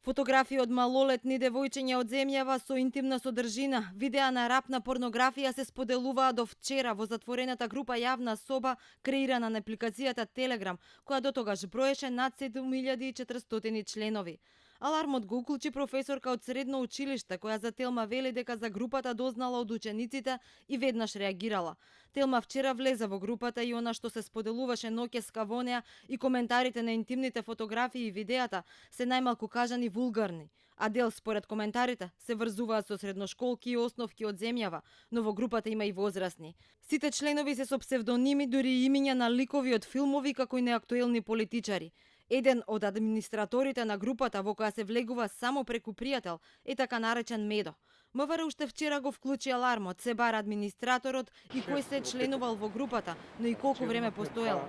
Фотографии од малолетни девојчиња од земјава со интимна содржина, видеа на рапна порнографија се споделуваа до вчера во затворената група Јавна соба, креирана на апликацијата Телеграм, која дотогаш броеше над 7400 членови. Алармот го уклучи професорка од средно училиште, која за Телма вели дека за групата дознала од учениците и веднаш реагирала. Телма вчера влезе во групата и она што се споделуваше ноќеска во неа и коментарите на интимните фотографии и видеата се најмалку кажани вулгарни, а дел според коментарите се врзуваат со средношколки и основки од земјава, но во групата има и возрастни. Сите членови се со псевдоними, дури и имиња на ликови од филмови како и неактуелни политичари. Еден од администраторите на групата во која се влегува само преку пријател е така наречен Медо. МВР уште вчера го вклучи алармот, се бара администраторот и кој се членувал во групата, но и колку време постоел.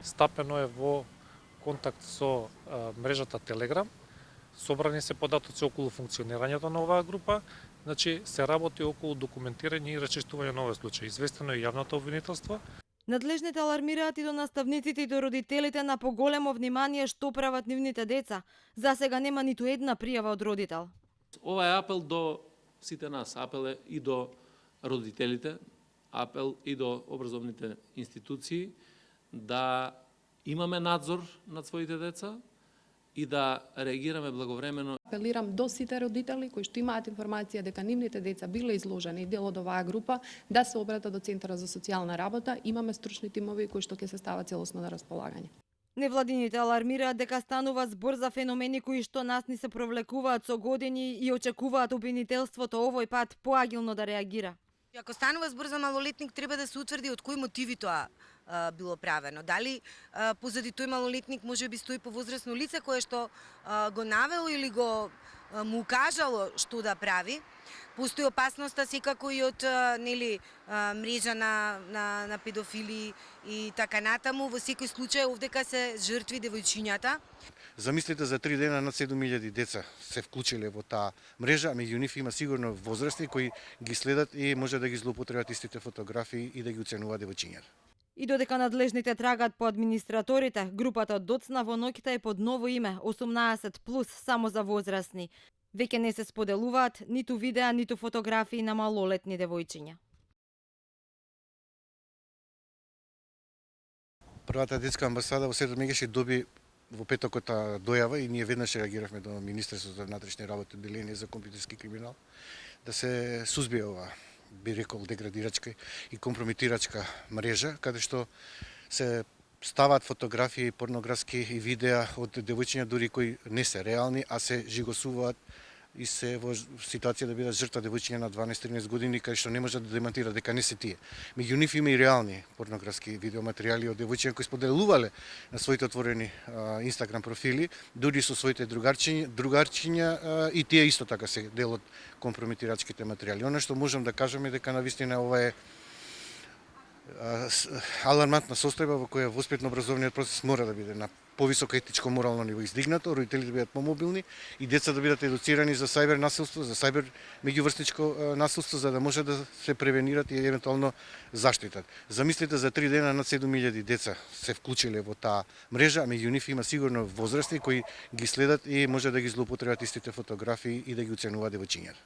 Стапено е во контакт со мрежата Телеграм. Собрани се податоци околу функционирањето на оваа група, значи се работи околу документирање и рачистување на овој случај. Известено е јавното обвинителство. Надлежните алармираат и до наставниците и до родителите на поголемо внимание што прават нивните деца. За сега нема ниту една пријава од родител. Ова е апел до сите нас, апел е и до родителите, апел и до образовните институции да имаме надзор над своите деца и да реагираме благовремено. Апелирам до сите родители кои што имаат информација дека нивните деца биле изложени дел од оваа група да се обратат до Центарот за социјална работа. Имаме стручни тимови кои што ќе се стават целосно на располагање. Невладините алармираат дека станува збор за феномени кои што нас ни се провлекуваат со години и очекуваат обвинителството овој пат поагилно да реагира. Ако станува збор за малолетник, треба да се утврди од кои мотиви тоа било правено. Дали позади тој малолетник може би стои повозрасно лице кое што го навело или го му укажало што да прави. Постои опасноста секако и од мрежа на педофили и така натаму. Во секој случај овдека се жртви девојчињата. Замислите, за 3 дена над 7000 деца се вклучиле во таа мрежа, а меѓу нив има сигурно возрастни кои ги следат и може да ги злоупотребат истите фотографии и да ги оценуваат девојчињата. И додека надлежните трагат по администраторите, групата доцна во ноќта е под ново име 18+ само за возрастни. Веќе не се споделуваат ниту видеа, ниту фотографии на малолетни девојчиња. Првата детска амбасада во Светот Мегеше доби во петокот дојава и ние веднаш реагиравме до Министерството за внатрешни работи, Деление за компјутерски криминал, да се сузбие ова, би рекол, деградирачка и компрометирачка мрежа, каде што се ставаат фотографии, порнографски и видеа од девојчиња дури кои не се реални, а се жигосуваат и се во ситуација да бидат жртва девојчиња на 12-13 години, кај што не може да демантира дека не се тие. Меѓу нив има и реални порнографски видеоматеријали од девојчиња кои споделувале на своите отворени Инстаграм профили, дури со своите другарчиња и тие исто така се дел од компрометирачките материјали. Она што можам да кажеме дека навистина ова е алармантна состојба во која воспитно образовниот процес мора да биде на повисоко етичко морално ниво издигнато, родителите да бидат помобилни и деца да бидат едуцирани за сајбер насилство, за сајбер меѓуврсничко насилство, за да може да се превенират и евентуално заштитат. Замислите, за 3 дена над 7000 деца се вклучиле во таа мрежа, а меѓу нив има сигурно возрастни кои ги следат и може да ги злоупотребат истите фотографии и да ги оценуваат девојчињата.